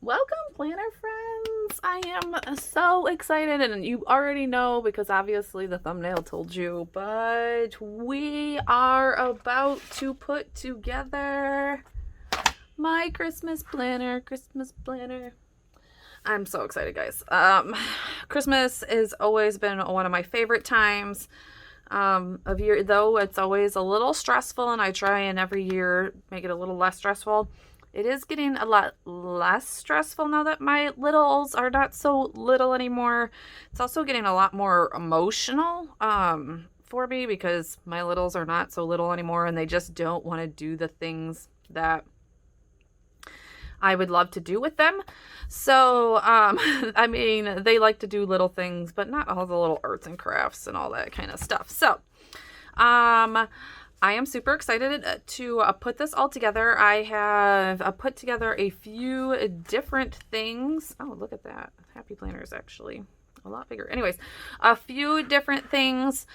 Welcome, planner friends. I am so excited, and you already know because obviously the thumbnail told you, but we are about to put together my Christmas planner. I'm so excited, guys. Christmas has always been one of my favorite times of year, though it's always a little stressful, and I try and every year make it a little less stressful. It is getting a lot less stressful now that my littles are not so little anymore. It's also getting a lot more emotional for me because my littles are not so little anymore, and they just don't want to do the things that I would love to do with them. So, I mean, they like to do little things, but not all the little arts and crafts and all that kind of stuff. So, I am super excited to put this all together. I have put together a few different things. Oh, look at that. Happy Planner is actually a lot bigger. Anyways, a few different things.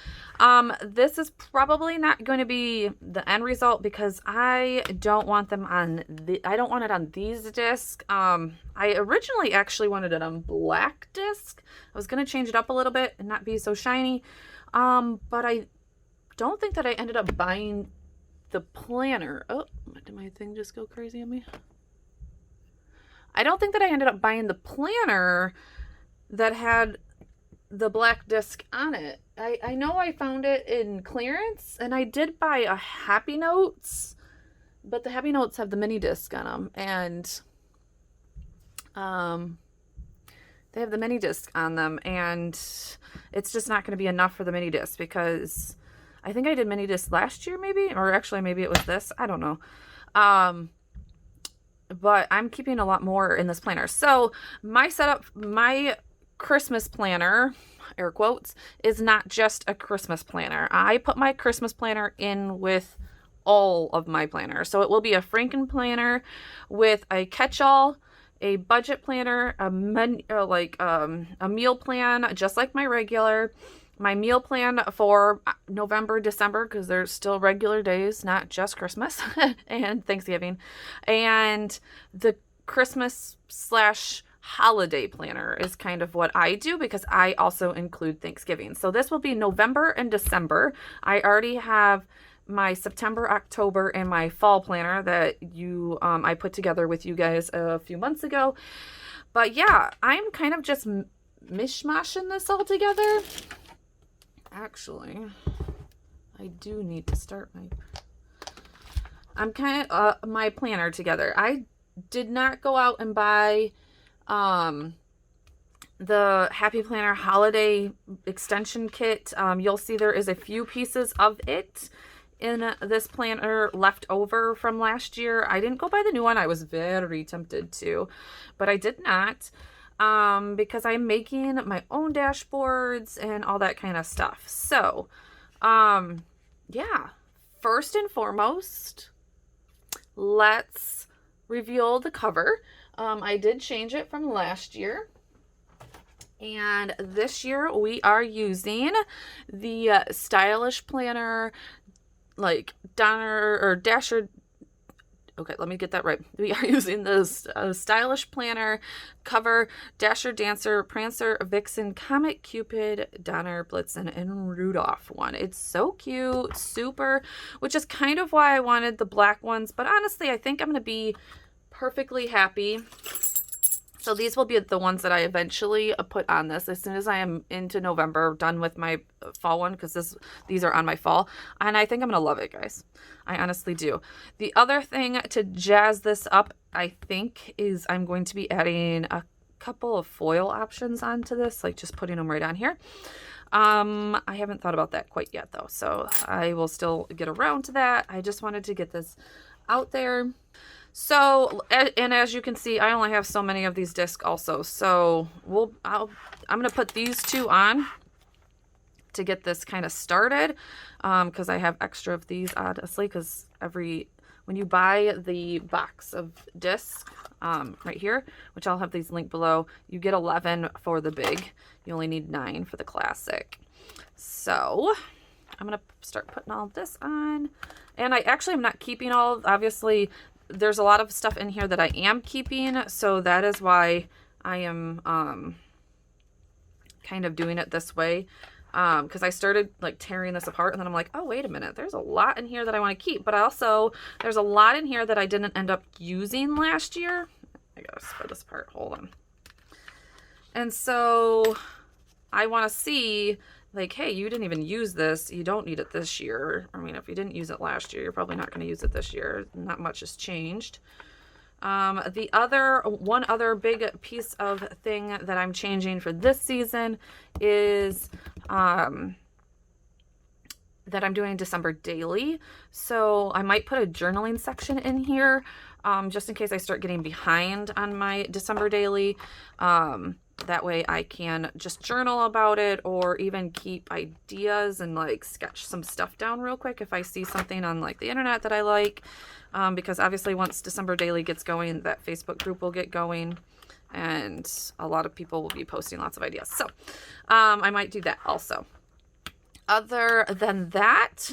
This is probably not going to be the end result because I don't want them on I don't want it on these discs. I originally actually wanted it on black disc. I was going to change it up a little bit and not be so shiny. But I don't think that I ended up buying the planner. Oh, did my thing just go crazy on me? I don't think that I ended up buying the planner that had the black disc on it. I know I found it in clearance, and I did buy a Happy Notes, but the Happy Notes have the mini disc on them, and they have the mini disc on them, and it's just not going to be enough for the mini disc because I think I did mini disc last year, maybe, or actually maybe it was this. I don't know. But I'm keeping a lot more in this planner. So my setup, my Christmas planner, air quotes, is not just a Christmas planner. I put my Christmas planner in with all of my planners. So it will be a Franken planner with a catch-all, a budget planner, a meal plan, just like my regular. My meal plan for November, December, because there's still regular days, not just Christmas and Thanksgiving. And the Christmas / holiday planner is kind of what I do because I also include Thanksgiving. So this will be November and December. I already have my September, October, and my fall planner that I put together with you guys a few months ago. But yeah, I'm kind of just mishmashing this all together. Actually, I do need to start my planner together. I did not go out and buy the Happy Planner Holiday Extension Kit. You'll see there is a few pieces of it in this planner left over from last year. I didn't go buy the new one. I was very tempted to, but I did not. Because I'm making my own dashboards and all that kind of stuff. So, yeah, first and foremost, let's reveal the cover. I did change it from last year. And this year we are using the Stylish Planner, like Donner or Dasher. Okay, let me get that right. We are using this Stylish Planner cover, Dasher, Dancer, Prancer, Vixen, Comet, Cupid, Donner, Blitzen, and Rudolph one. It's so cute, super, which is kind of why I wanted the black ones. But honestly, I think I'm going to be perfectly happy. So these will be the ones that I eventually put on this as soon as I am into November, done with my fall one, because these are on my fall. And I think I'm going to love it, guys. I honestly do. The other thing to jazz this up, I think, is I'm going to be adding a couple of foil options onto this, like just putting them right on here. I haven't thought about that quite yet, though, so I will still get around to that. I just wanted to get this out there. So, and as you can see, I only have so many of these discs also. So I'm going to put these two on to get this kind of started. Cause I have extra of these, honestly, cause when you buy the box of discs, right here, which I'll have these linked below, you get 11 for the big. You only need 9 for the classic. So I'm going to start putting all of this on. And I actually am not keeping all, obviously, there's a lot of stuff in here that I am keeping, so that is why I am kind of doing it this way. Because I started like tearing this apart, and then I'm like, oh, wait a minute, there's a lot in here that I want to keep, but also there's a lot in here that I didn't end up using last year. I gotta spread this apart, hold on. And so I want to see, like, hey, you didn't even use this, you don't need it this year. I mean, if you didn't use it last year, you're probably not going to use it this year. Not much has changed. One other big piece of thing that I'm changing for this season is that I'm doing December daily. So I might put a journaling section in here, just in case I start getting behind on my December daily. That way I can just journal about it, or even keep ideas and like sketch some stuff down real quick if I see something on like the internet that I like. Because obviously once December daily gets going, that Facebook group will get going, and a lot of people will be posting lots of ideas. So I might do that also. Other than that,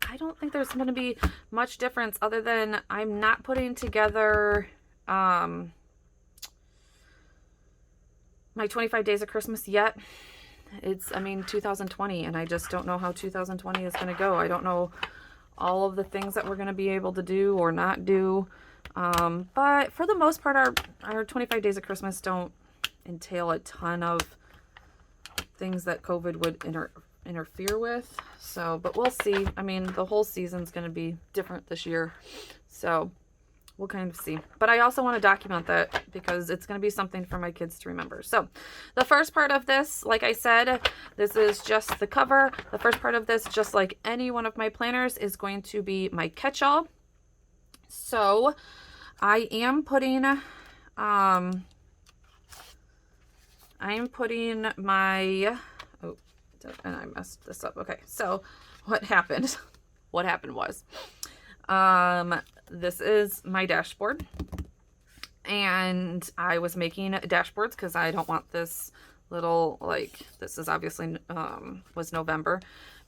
I don't think there's going to be much difference, other than I'm not putting together my 25 days of Christmas yet. It's, I mean, 2020, and I just don't know how 2020 is going to go. I don't know all of the things that we're going to be able to do or not do. But for the most part, our 25 days of Christmas don't entail a ton of things that COVID would interfere with. So, but we'll see. I mean, the whole season's going to be different this year. So we'll kind of see. But I also want to document that because it's going to be something for my kids to remember. So the first part of this, like I said, this is just the cover. The first part of this, just like any one of my planners, is going to be my catch-all. So I am putting my, oh, and I messed this up. Okay. So what happened was, this is my dashboard, and I was making dashboards because I don't want this little, like, this is obviously was November,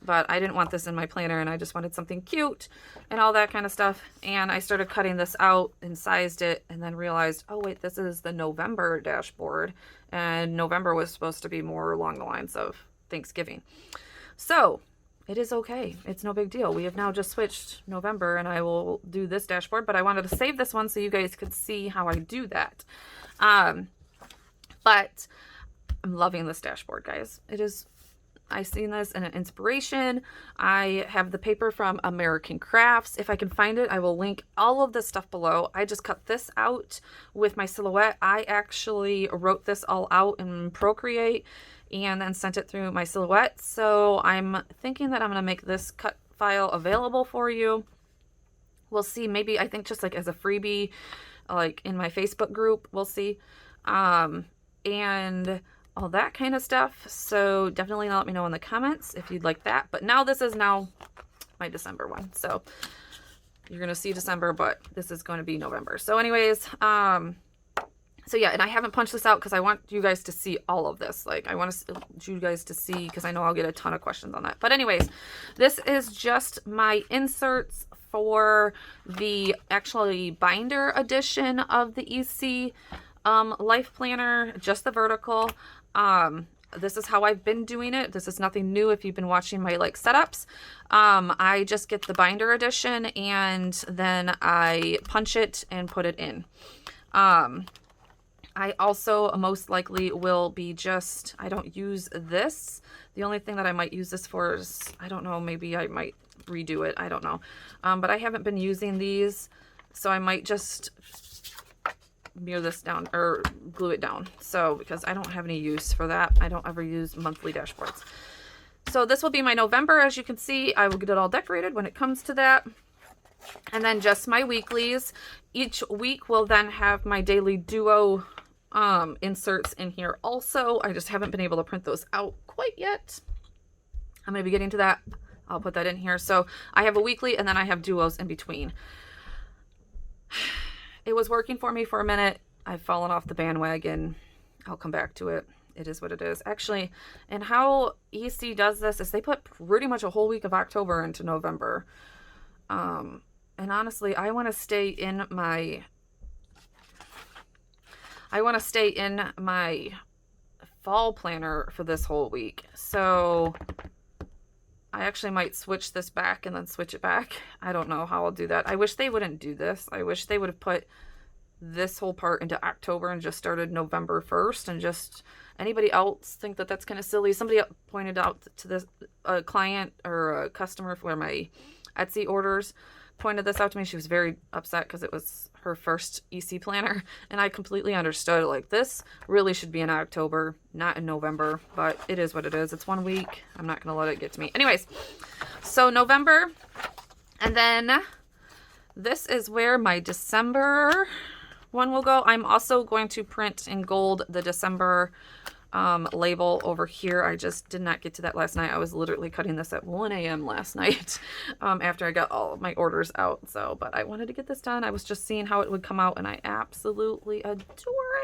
but I didn't want this in my planner, and I just wanted something cute and all that kind of stuff. And I started cutting this out and sized it, and then realized, oh wait, this is the November dashboard, and November was supposed to be more along the lines of Thanksgiving. So it is okay. It's no big deal. We have now just switched November, and I will do this dashboard, but I wanted to save this one so you guys could see how I do that. But I'm loving this dashboard, guys. It is, I seen this in an inspiration. I have the paper from American Crafts. If I can find it, I will link all of this stuff below. I just cut this out with my silhouette. I actually wrote this all out in Procreate and then sent it through my silhouette. So I'm thinking that I'm going to make this cut file available for you. We'll see. Maybe, I think just like as a freebie, like in my Facebook group, we'll see. And all that kind of stuff. So definitely let me know in the comments if you'd like that. But now this is now my December one. So you're going to see December, but this is going to be November. So anyways, so yeah, and I haven't punched this out because I want you guys to see all of this. Like, I want you guys to see, because I know I'll get a ton of questions on that. But anyways, this is just my inserts for the actually binder edition of the EC Life Planner, just the vertical. This is how I've been doing it. This is nothing new if you've been watching my like setups. I just get the binder edition, and then I punch it and put it in. I also most likely will be just, I don't use this. The only thing that I might use this for is, I don't know, maybe I might redo it. I don't know. But I haven't been using these, so I might just mirror this down or glue it down. So, because I don't have any use for that. I don't ever use monthly dashboards. So this will be my November. As you can see, I will get it all decorated when it comes to that. And then just my weeklies. Each week will then have my daily duo inserts in here also. I just haven't been able to print those out quite yet. I'm going to be getting to that. I'll put that in here. So I have a weekly, and then I have duos in between. It was working for me for a minute. I've fallen off the bandwagon. I'll come back to it. It is what it is. Actually, and how EC does this is they put pretty much a whole week of October into November. And honestly, I want to stay in my fall planner for this whole week. So I actually might switch this back and then switch it back. I don't know how I'll do that. I wish they wouldn't do this. I wish they would have put this whole part into October and just started November 1st, and just anybody else think that that's kind of silly. Somebody pointed out to this, a client or a customer for my Etsy orders pointed this out to me. She was very upset because it was her first EC planner, and I completely understood. Like, this really should be in October, not in November, but it is what it is. It's 1 week. I'm not gonna let it get to me. Anyways, so November, and then this is where my December one will go. I'm also going to print in gold the December label over here. I just did not get to that last night. I was literally cutting this at 1 a.m. last night after I got all of my orders out. So, but I wanted to get this done. I was just seeing how it would come out, and I absolutely adore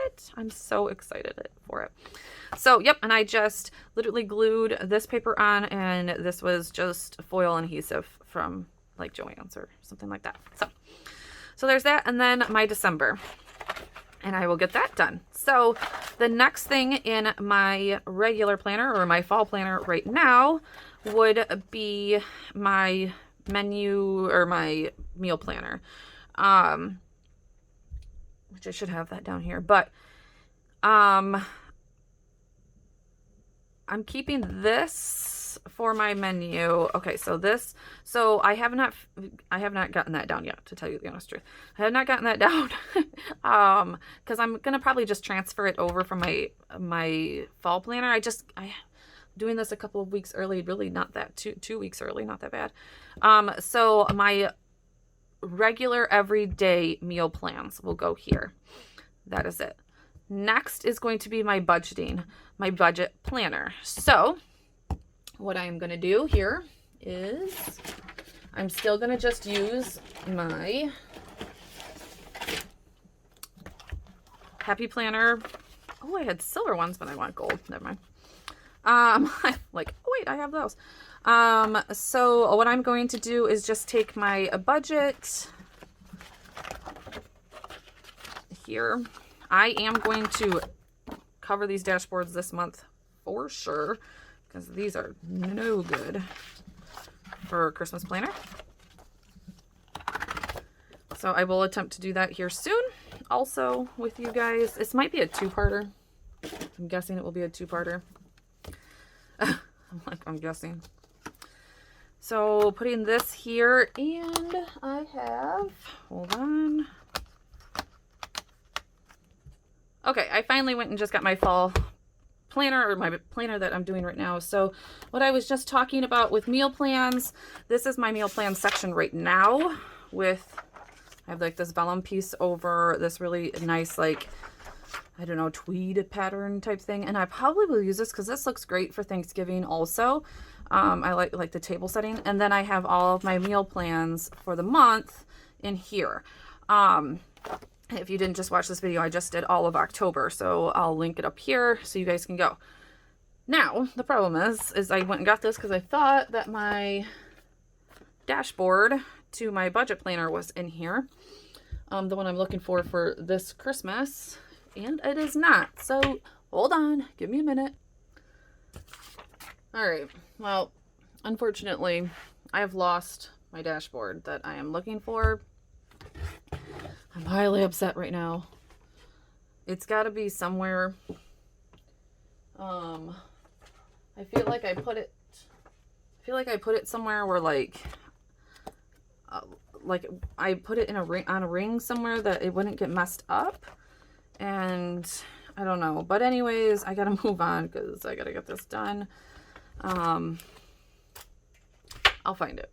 it. I'm so excited for it. So, yep, and I just literally glued this paper on, and this was just foil and adhesive from like Joann's or something like that. So there's that, and then my December, and I will get that done. So the next thing in my regular planner or my fall planner right now would be my menu or my meal planner, which I should have that down here, but I'm keeping this for my menu. Okay, so I have not gotten that down yet, to tell you the honest truth. I have not gotten that down because I'm gonna probably just transfer it over from my fall planner. I'm doing this a couple of weeks early, really not that 2 weeks early, not that bad. So my regular everyday meal plans will go here. That is it. Next is going to be my budgeting, my budget planner. So what I'm going to do here is I'm still going to just use my Happy Planner. Oh, I had silver ones, but I want gold. Never mind. Like, oh wait, I have those. So what I'm going to do is just take my budget here. I am going to cover these dashboards this month for sure, because these are no good for a Christmas planner. So I will attempt to do that here soon. Also with you guys, this might be a two-parter. I'm guessing it will be a two-parter. I'm guessing. So putting this here, and I have, hold on. Okay, I finally went and just got my fall planner, or my planner that I'm doing right now. So what I was just talking about with meal plans, this is my meal plan section right now with, I have like this vellum piece over this really nice, like, I don't know, tweed pattern type thing. And I probably will use this because this looks great for Thanksgiving also. I like the table setting. And then I have all of my meal plans for the month in here. If you didn't just watch this video, I just did all of October, so I'll link it up here so you guys can go. Now, the problem is I went and got this because I thought that my dashboard to my budget planner was in here, the one I'm looking for this Christmas, and it is not. So hold on, give me a minute. All right, well, unfortunately, I have lost my dashboard that I am looking for. I'm highly upset right now. It's got to be somewhere. I feel like I put it somewhere where like I put it in on a ring somewhere that it wouldn't get messed up, and I don't know. But anyways, I gotta move on because I gotta get this done. I'll find it.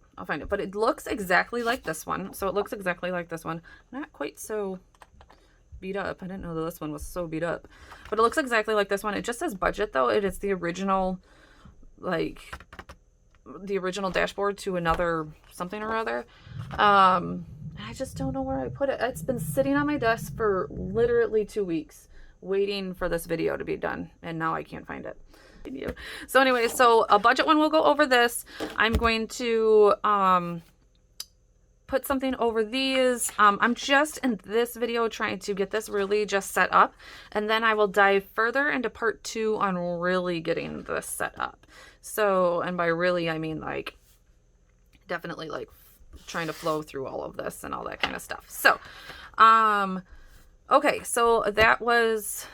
But it looks exactly like this one. So it looks exactly like this one. Not quite so beat up. I didn't know that this one was so beat up. But it looks exactly like this one. It just says budget though. It is the original, like, the original dashboard to another something or other. I just don't know where I put it. It's been sitting on my desk for literally 2 weeks waiting for this video to be done. And now I can't find it. So anyway, so a budget one will go over this. I'm going to put something over these. I'm just in this video trying to get this really just set up, and then I will dive further into part 2 on really getting this set up. So, and by really, I mean like definitely like trying to flow through all of this and all that kind of stuff. So, okay, so that was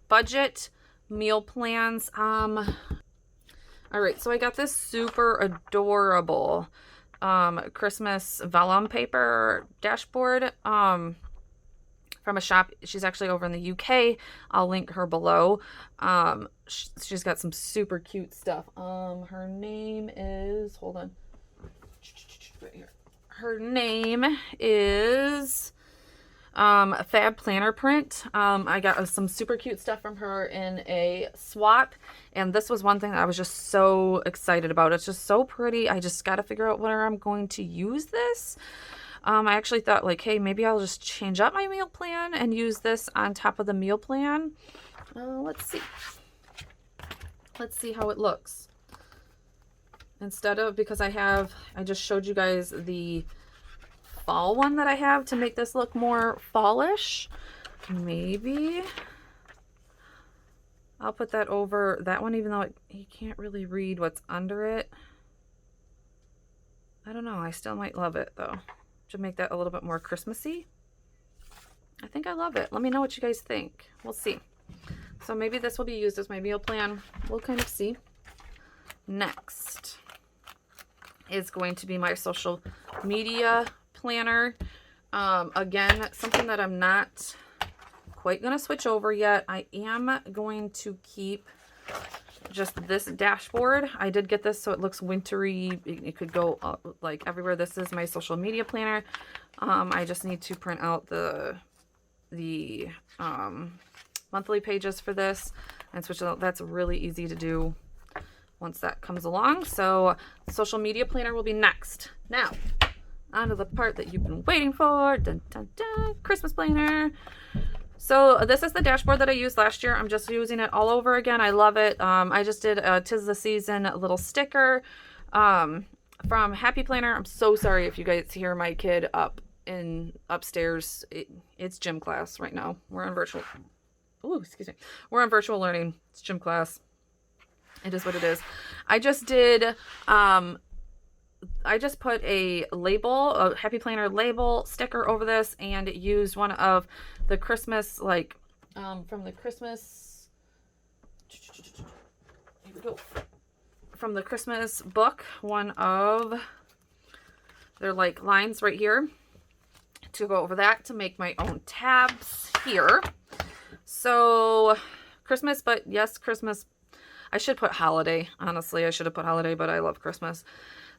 budget meal plans. All right, so I got this super adorable Christmas vellum paper dashboard from a shop. She's actually over in the UK. I'll link her below. She's got some super cute stuff. Her name is, hold on, right here. Her name is Fab Planner Print. I got some super cute stuff from her in a swap, and this was one thing that I was just so excited about. It's just so pretty. I just got to figure out where I'm going to use this. I actually thought like, hey, maybe I'll just change up my meal plan and use this on top of the meal plan. Let's see how it looks. Instead of, because I just showed you guys the fall one that I have to make this look more fallish. Maybe I'll put that over that one, even though you can't really read what's under it. I don't know. I still might love it though. To make that a little bit more Christmassy. I think I love it. Let me know what you guys think. We'll see. So maybe this will be used as my meal plan. We'll kind of see. Next is going to be my social media planner. Again, something that I'm not quite going to switch over yet. I am going to keep just this dashboard. I did get this so it looks wintry. It could go like everywhere. This is my social media planner. I just need to print out the monthly pages for this and switch it out. That's really easy to do once that comes along. So social media planner will be next. Now on to the part that you've been waiting for. Dun, dun, dun. Christmas planner. So this is the dashboard that I used last year. I'm just using it all over again. I love it. I just did a 'Tis the Season little sticker from Happy Planner. I'm so sorry if you guys hear my kid upstairs. It's gym class right now. We're on virtual. Ooh, excuse me. We're on virtual learning. It's gym class. It is what it is. I just did. I just put a label, a Happy Planner label sticker over this, and used one of the Christmas, like, from the Christmas, here we go, from the Christmas book, one of their, like, lines right here, to go over that, to make my own tabs here. So, Christmas, but yes, Christmas. I should put holiday, honestly, I should have put holiday, but I love Christmas.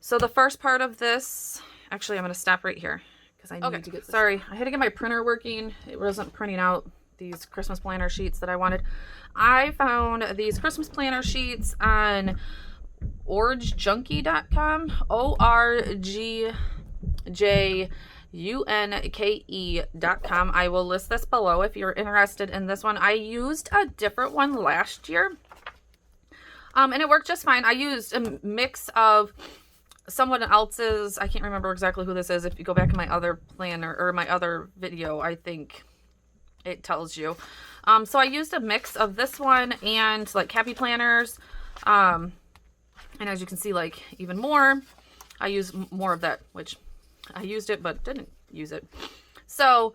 So the first part of this, actually I'm going to stop right here because I need to get this. Sorry, I had to get my printer working. It wasn't printing out these Christmas planner sheets that I wanted. I found these Christmas planner sheets on orgjunkie.com, orgjunke.com. I will list this below if you're interested in this one. I used a different one last year, and it worked just fine. I used a mix of someone else's, I can't remember exactly who this is. If you go back in my other planner or my other video, I think it tells you. So I used a mix of this one and like Happy Planners. And as you can see, like even more, I use more of that, which I used it, but didn't use it. So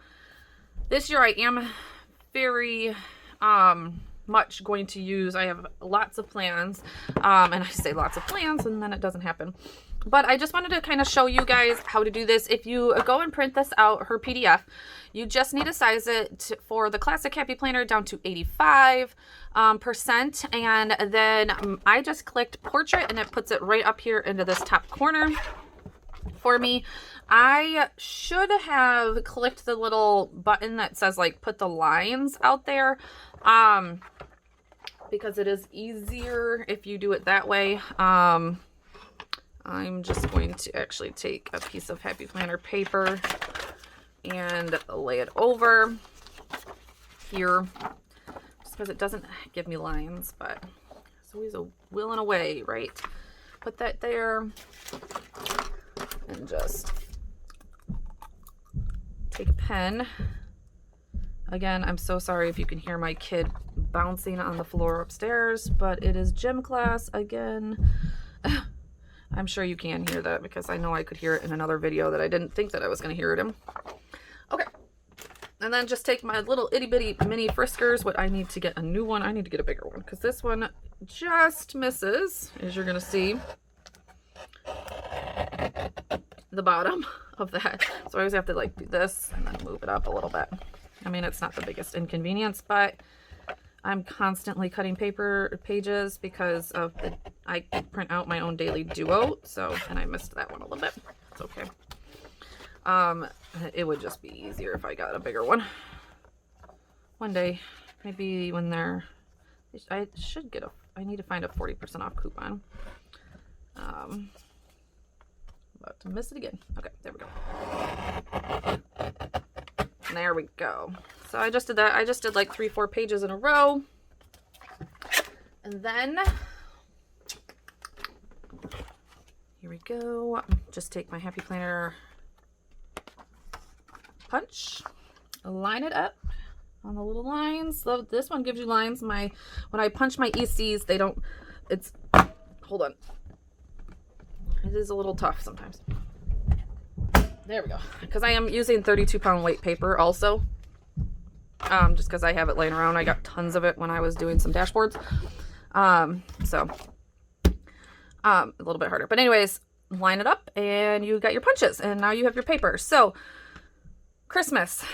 this year I am very, much going to use, I have lots of plans, and I say lots of plans and then it doesn't happen, but I just wanted to kind of show you guys how to do this. If you go and print this out, her PDF, you just need to size it for the classic Happy Planner down to 85%, and then I just clicked portrait and it puts it right up here into this top corner for me. I should have clicked the little button that says like put the lines out there, because it is easier if you do it that way. I'm just going to actually take a piece of Happy Planner paper and lay it over here, just because it doesn't give me lines, but it's always a will and a way, right? Put that there and just take a pen. Again, I'm so sorry if you can hear my kid bouncing on the floor upstairs, but it is gym class again. I'm sure you can hear that because I know I could hear it in another video that I didn't think that I was going to hear it in. Okay. And then just take my little itty bitty mini friskers. What I need to get a new one. I need to get a bigger one because this one just misses, as you're going to see, the bottom of that. So I always have to like do this and then move it up a little bit. I mean, it's not the biggest inconvenience, but I'm constantly cutting paper pages because of I print out my own daily duo. So, and I missed that one a little bit. It's okay. It would just be easier if I got a bigger one. One day, maybe when they're, I should get I need to find a 40% off coupon. About to miss it again. Okay, there we go. There we go. So I just did that. I just did like 3-4 pages in a row. And then, here we go. Just take my Happy Planner punch, line it up on the little lines. So this one gives you lines. When I punch my ECs, they don't, hold on. It is a little tough sometimes. There we go. Because I am using 32-pound weight paper also. Just because I have it laying around. I got tons of it when I was doing some dashboards. So a little bit harder. But anyways, line it up and you got your punches. And now you have your paper. So Christmas.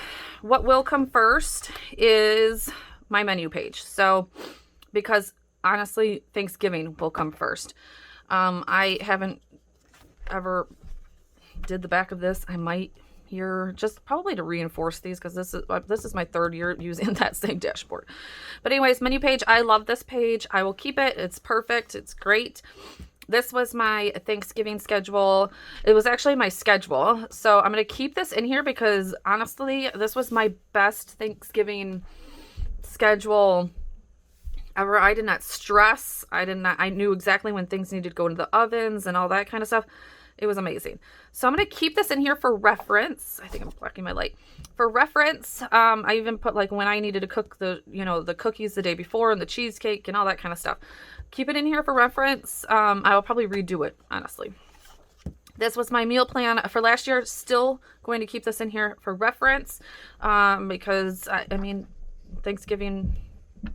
What will come first is my menu page. So because honestly, Thanksgiving will come first. I haven't ever did the back of this. I might here just probably to reinforce these because this is my 3rd year using that same dashboard. But anyways, menu page. I love this page. I will keep it. It's perfect. It's great. This was my Thanksgiving schedule. It was actually my schedule. So I'm going to keep this in here because honestly, this was my best Thanksgiving schedule ever. I did not stress. I knew exactly when things needed to go into the ovens and all that kind of stuff. It was amazing. So I'm going to keep this in here for reference. I think I'm blocking my light. For reference, I even put like when I needed to cook the cookies the day before and the cheesecake and all that kind of stuff. Keep it in here for reference. I will probably redo it, honestly. This was my meal plan for last year. Still going to keep this in here for reference because, I mean, Thanksgiving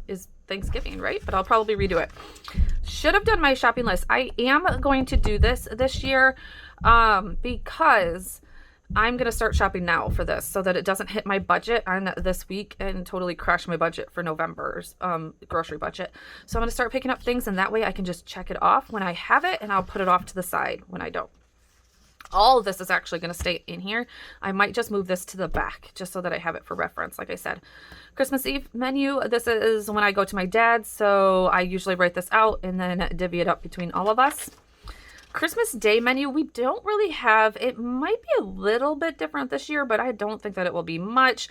is Thanksgiving, right? But I'll probably redo it. Should have done my shopping list. I am going to do this year because I'm going to start shopping now for this so that it doesn't hit my budget on this week and totally crash my budget for November's grocery budget. So I'm going to start picking up things and that way I can just check it off when I have it and I'll put it off to the side when I don't. All of this is actually going to stay in here. I might just move this to the back just so that I have it for reference. Like I said, Christmas Eve menu. This is when I go to my dad's. So I usually write this out and then divvy it up between all of us. Christmas Day menu. We don't really have, it might be a little bit different this year, but I don't think that it will be much.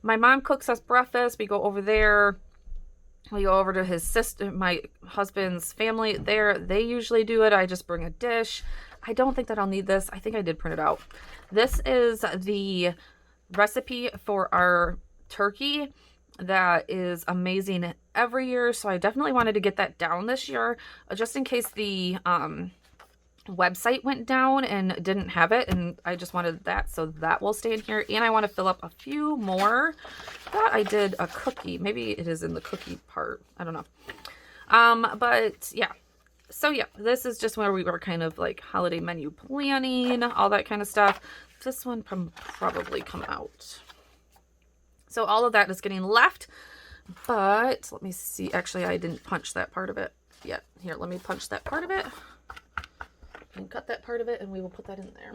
My mom cooks us breakfast. We go over there. We go over to his sister, my husband's family there. They usually do it. I just bring a dish. I don't think that I'll need this. I think I did print it out. This is the recipe for our turkey that is amazing every year. So I definitely wanted to get that down this year just in case the website went down and didn't have it. And I just wanted that. So that will stay in here. And I want to fill up a few more. I thought I did a cookie. Maybe it is in the cookie part. I don't know. But yeah. So yeah, this is just where we were kind of like holiday menu planning, all that kind of stuff. This one probably come out. So all of that is getting left, but let me see. Actually, I didn't punch that part of it yet. Here, let me punch that part of it and cut that part of it and we will put that in there.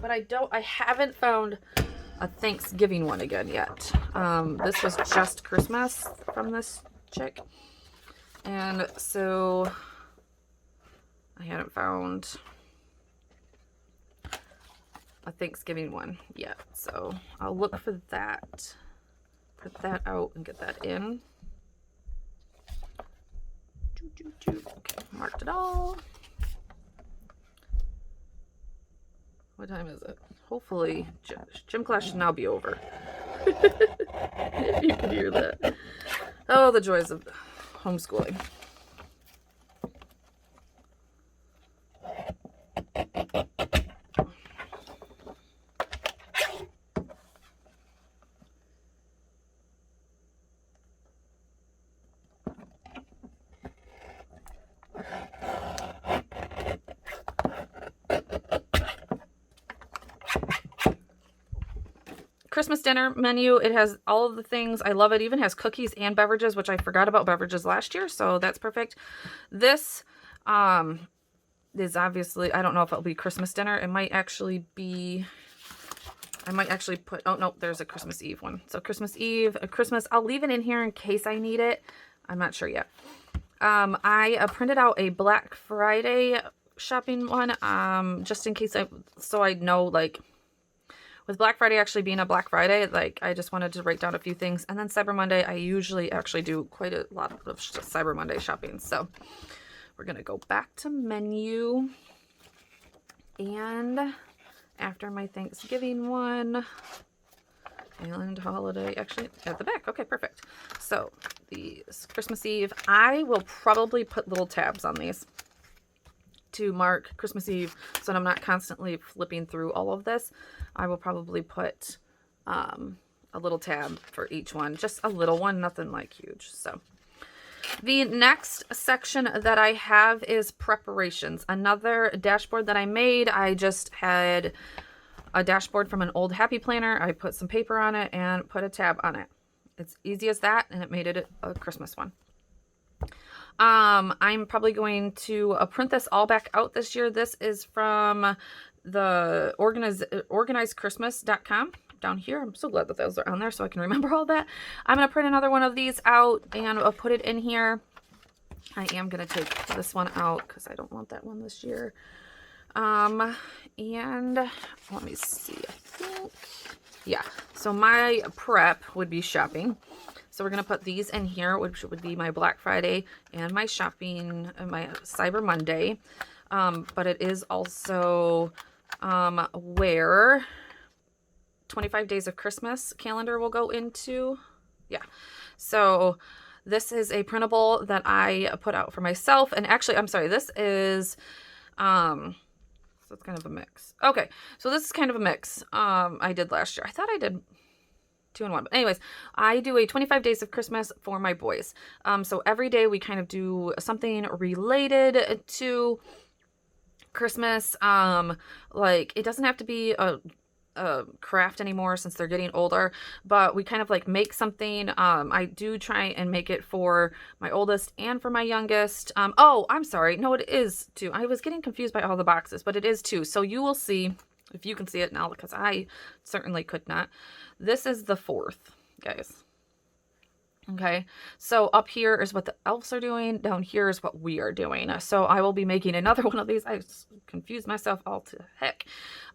But I haven't found a Thanksgiving one again yet. This was just Christmas from this chick. And so I hadn't found a Thanksgiving one yet. So I'll look for that. Put that out and get that in. Okay, marked it all. What time is it? Hopefully, gym class should now be over. If you can hear that. Oh, the joys of homeschooling. Christmas dinner menu. It has all of the things. I love it. Even has cookies and beverages, which I forgot about beverages last year, so that's perfect. This is obviously, I don't know if it'll be Christmas dinner. It might actually be, I might actually put, oh no, there's a Christmas Eve one. So Christmas Eve, Christmas, I'll leave it in here in case I need it. I'm not sure yet. I printed out a Black Friday shopping one, just in case so I know, like, with Black Friday actually being a Black Friday, like, I just wanted to write down a few things. And then Cyber Monday, I usually actually do quite a lot of Cyber Monday shopping. So we're going to go back to menu. And after my Thanksgiving one, and holiday, actually at the back. Okay, perfect. So the Christmas Eve, I will probably put little tabs on these to mark Christmas Eve so that I'm not constantly flipping through all of this. I will probably put a little tab for each one, just a little one, nothing like huge. So the next section that I have is preparations. Another dashboard that I made. I just had a dashboard from an old Happy Planner. I put some paper on it and put a tab on it. It's easy as that, and it made it a Christmas one. I'm probably going to print this all back out this year. This is from the organizedchristmas.com down here. I'm so glad that those are on there so I can remember all that. I'm going to print another one of these out and I'll put it in here. I am going to take this one out because I don't want that one this year. And let me see, I think, yeah, so my prep would be shopping. So we're going to put these in here, which would be my Black Friday and my shopping, my Cyber Monday. But it is also where 25 Days of Christmas calendar will go into. Yeah. So this is a printable that I put out for myself. And actually, I'm sorry, this is, so it's kind of a mix. Okay. So this is kind of a mix. I did last year. I thought I did 2 in 1. But anyways, I do a 25 Days of Christmas for my boys. So every day we kind of do something related to Christmas. Like, it doesn't have to be a craft anymore since they're getting older, but we kind of like make something. I do try and make it for my oldest and for my youngest. Oh, I'm sorry. No, it is 2. I was getting confused by all the boxes, but it is 2. So you will see, if you can see it now, because I certainly could not. This is the 4th, guys. Okay, so up here is what the elves are doing. Down here is what we are doing. So I will be making another one of these. I confused myself all to heck.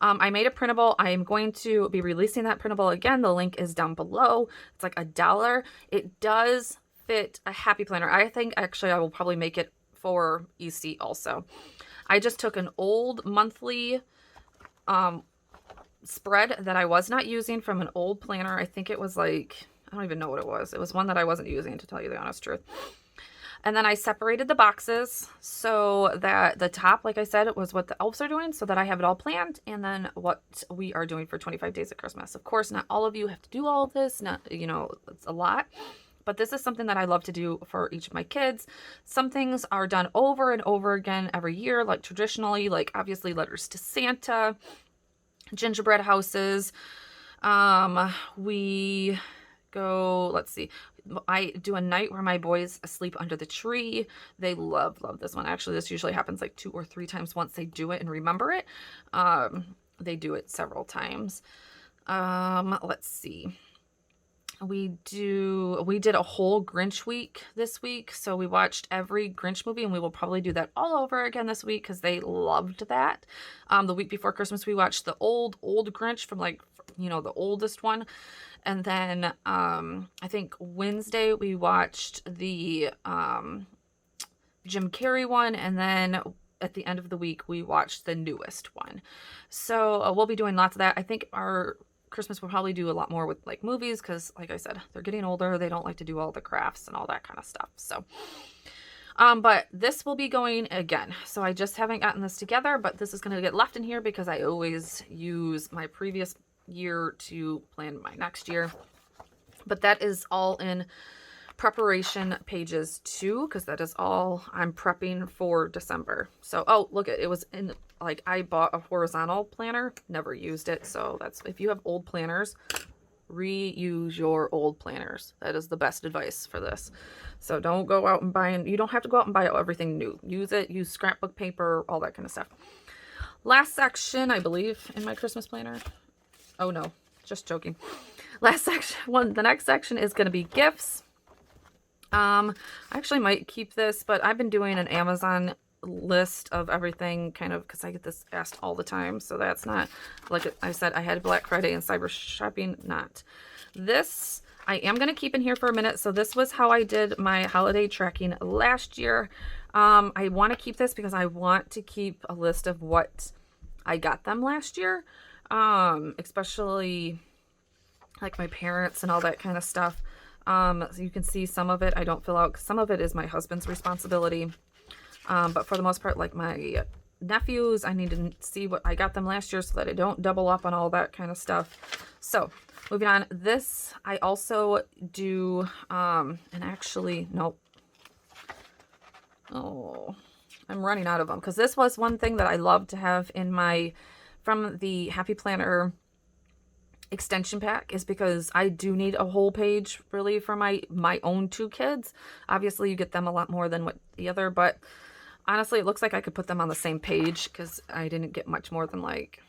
I made a printable. I am going to be releasing that printable again. The link is down below. It's like $1. It does fit a Happy Planner. I think actually I will probably make it for EC also. I just took an old monthly spread that I was not using from an old planner. I think it was like, I don't even know what it was. It was one that I wasn't using, to tell you the honest truth. And then I separated the boxes so that the top, like I said, it was what the elves are doing, so that I have it all planned, and then what we are doing for 25 Days of Christmas. Of course, not all of you have to do all of this. Not, you know, it's a lot. But this is something that I love to do for each of my kids. Some things are done over and over again every year, like traditionally, like obviously letters to Santa, gingerbread houses. We go, let's see, I do a night where my boys sleep under the tree. They love this one. Actually, this usually happens like 2 or 3 times once they do it and remember it. They do it several times. Let's see. We did a whole Grinch week this week. So we watched every Grinch movie, and we will probably do that all over again this week because they loved that. The week before Christmas, we watched the old Grinch from, like, you know, the oldest one. And then I think Wednesday we watched the Jim Carrey one, and then at the end of the week, we watch the newest one. So we'll be doing lots of that. I think our Christmas will probably do a lot more with like movies because, like I said, they're getting older. They don't like to do all the crafts and all that kind of stuff. So, but this will be going again. So I just haven't gotten this together, but this is going to get left in here because I always use my previous year to plan my next year. But that is all in preparation pages 2 because that is all I'm prepping for December. So, oh, look, it was in, like, I bought a horizontal planner, never used it. So that's, if you have old planners, reuse your old planners. That is the best advice for this. So don't go out and buy, you don't have to go out and buy everything new. Use it, use scrapbook paper, all that kind of stuff. Last section, I believe, in my Christmas planner. Oh no, just joking. Last section, the next section is going to be gifts. I actually might keep this, but I've been doing an Amazon list of everything kind of because I get this asked all the time. So that's not, like I said, I had Black Friday and Cyber Shopping, not. This I am going to keep in here for a minute. So this was how I did my holiday tracking last year. I want to keep this because I want to keep a list of what I got them last year. Especially like my parents and all that kind of stuff. So you can see some of it I don't fill out because some of it is my husband's responsibility. But for the most part, like my nephews, I need to see what I got them last year so that I don't double up on all that kind of stuff. So moving on, this I also do, and actually, nope. Oh, I'm running out of them because this was one thing that I love to have in my, from the Happy Planner extension pack, is because I do need a whole page really for my own 2 kids. Obviously you get them a lot more than what the other, but honestly it looks like I could put them on the same page because I didn't get much more than, like,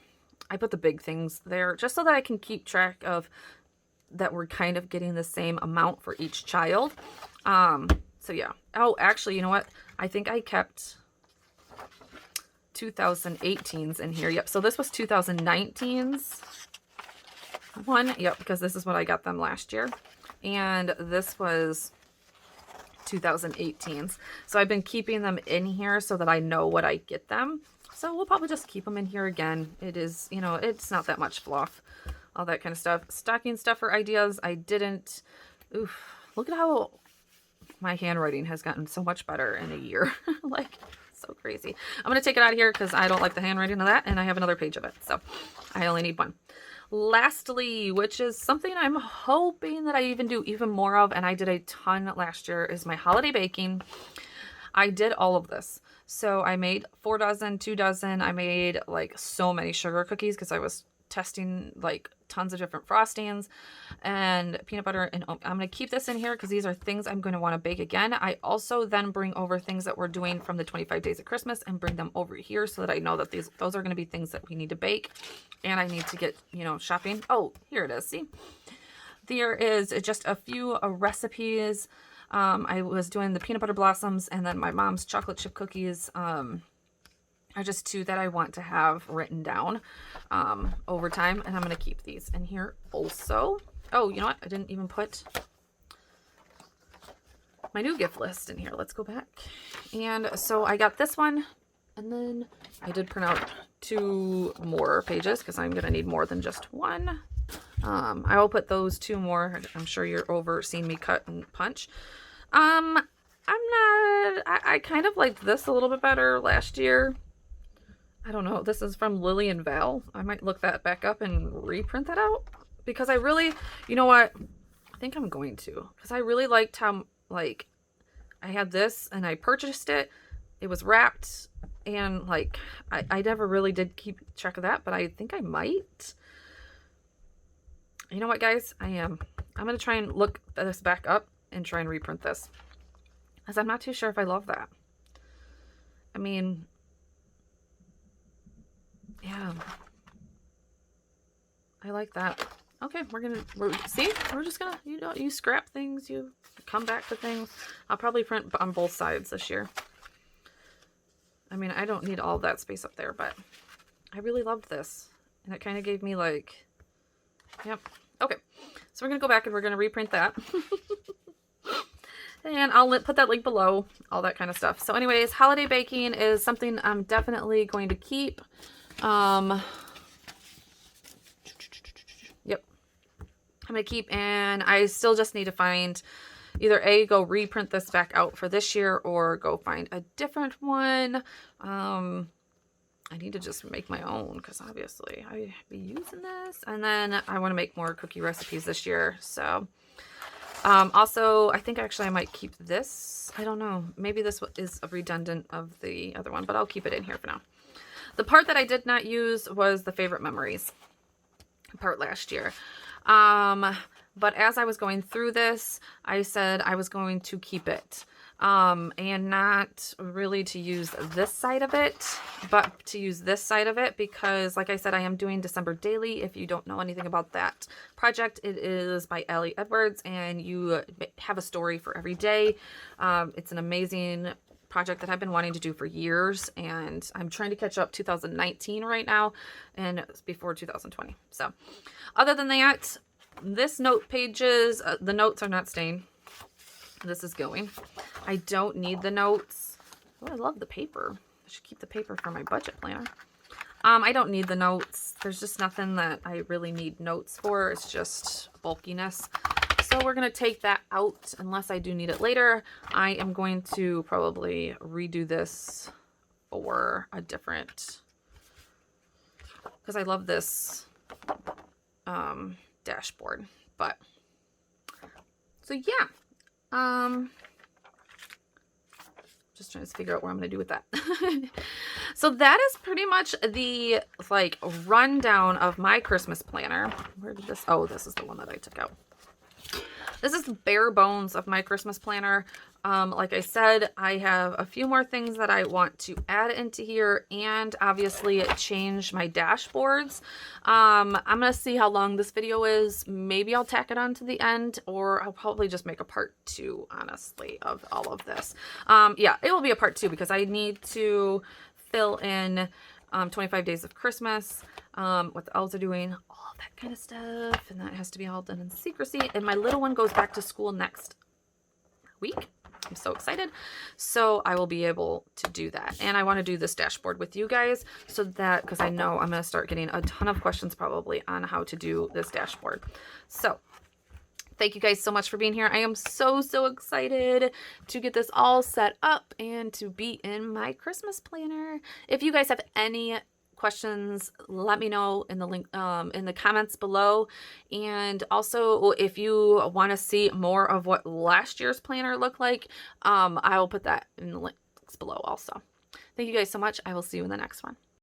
I put the big things there just so that I can keep track of that we're kind of getting the same amount for each child. So yeah. Oh, actually, you know what? I think I kept 2018s in here. Yep. So this was 2019's one. Yep. Because this is what I got them last year. And this was 2018's. So I've been keeping them in here so that I know what I get them. So we'll probably just keep them in here again. It is, you know, it's not that much fluff, all that kind of stuff. Stocking stuffer ideas. I didn't, oof, look at how my handwriting has gotten so much better in a year. Like, so crazy. I'm going to take it out of here because I don't like the handwriting of that. And I have another page of it. So I only need one. Lastly, which is something I'm hoping that I even do even more of, and I did a ton last year, is my holiday baking. I did all of this. So I made 4 dozen, 2 dozen. I made like so many sugar cookies because I was testing like tons of different frostings and peanut butter. And I'm going to keep this in here because these are things I'm going to want to bake again. I also then bring over things that we're doing from the 25 days of Christmas and bring them over here so that I know that those are going to be things that we need to bake. And I need to get, you know, shopping. Oh, here it is. See, there is just a few recipes. I was doing the peanut butter blossoms and then my mom's chocolate chip cookies. Are just 2 that I want to have written down over time. And I'm going to keep these in here also. Oh, you know what? I didn't even put my new gift list in here. Let's go back. And so I got this one. And then I did print out 2 more pages because I'm going to need more than just one. I will put those 2 more. I'm sure you're over seeing me cut and punch. I kind of liked this a little bit better last year. I don't know. This is from Lily and Val. I might look that back up and reprint that out because I really, you know what? I think I'm going to, because I really liked how, like, I had this and I purchased it. It was wrapped and like, I never really did keep track of that, but I think I might. You know what, guys? I'm going to try and look this back up and try and reprint this because I'm not too sure if I love that. I mean, yeah, I like that. Okay, we're just gonna, you know, you scrap things, you come back to things. I'll probably print on both sides this year. I mean, I don't need all that space up there, but I really loved this. And it kind of gave me like, yep. Okay, so we're gonna go back and we're gonna reprint that. And I'll put that link below, all that kind of stuff. So anyways, holiday baking is something I'm definitely going to keep. Yep. I'm going to keep, and I still just need to find either go reprint this back out for this year or go find a different one. I need to just make my own because obviously I be using this. And then I want to make more cookie recipes this year. So also, I think actually I might keep this. I don't know. Maybe this is a redundant of the other one, but I'll keep it in here for now. The part that I did not use was the favorite memories part last year. But as I was going through this, I said I was going to keep it. And not really to use this side of it, but to use this side of it because, like I said, I am doing December Daily. If you don't know anything about that project, it is by Allie Edwards, and you have a story for every day. It's an amazing project that I've been wanting to do for years, and I'm trying to catch up 2019 right now and before 2020. So other than that, this note pages, the notes are not staying. This is going. I don't need the notes. Oh, I love the paper. I should keep the paper for my budget planner. I don't need the notes. There's just nothing that I really need notes for. It's just bulkiness. So we're going to take that out unless I do need it later. I am going to probably redo this for a different, because I love this dashboard. But so yeah. Just trying to figure out what I'm going to do with that. So that is pretty much the like rundown of my Christmas planner. Where did this? Oh, this is the one that I took out. This is the bare bones of my Christmas planner. Like I said, I have a few more things that I want to add into here and obviously change my dashboards. I'm going to see how long this video is. Maybe I'll tack it on to the end, or I'll probably just make a part 2, honestly, of all of this. Yeah, it will be a part 2 because I need to fill in 25 Days of Christmas, what the elves are doing, all of that kind of stuff, and that has to be all done in secrecy. And my little one goes back to school next week. I'm so excited. So I will be able to do that. And I want to do this dashboard with you guys so that, because I know I'm going to start getting a ton of questions probably on how to do this dashboard. So thank you guys so much for being here. I am so excited to get this all set up and to be in my Christmas planner. If you guys have any questions, let me know in the link in the comments below. And also, if you want to see more of what last year's planner looked like, I will put that in the links below also. Thank you guys so much. I will see you in the next one.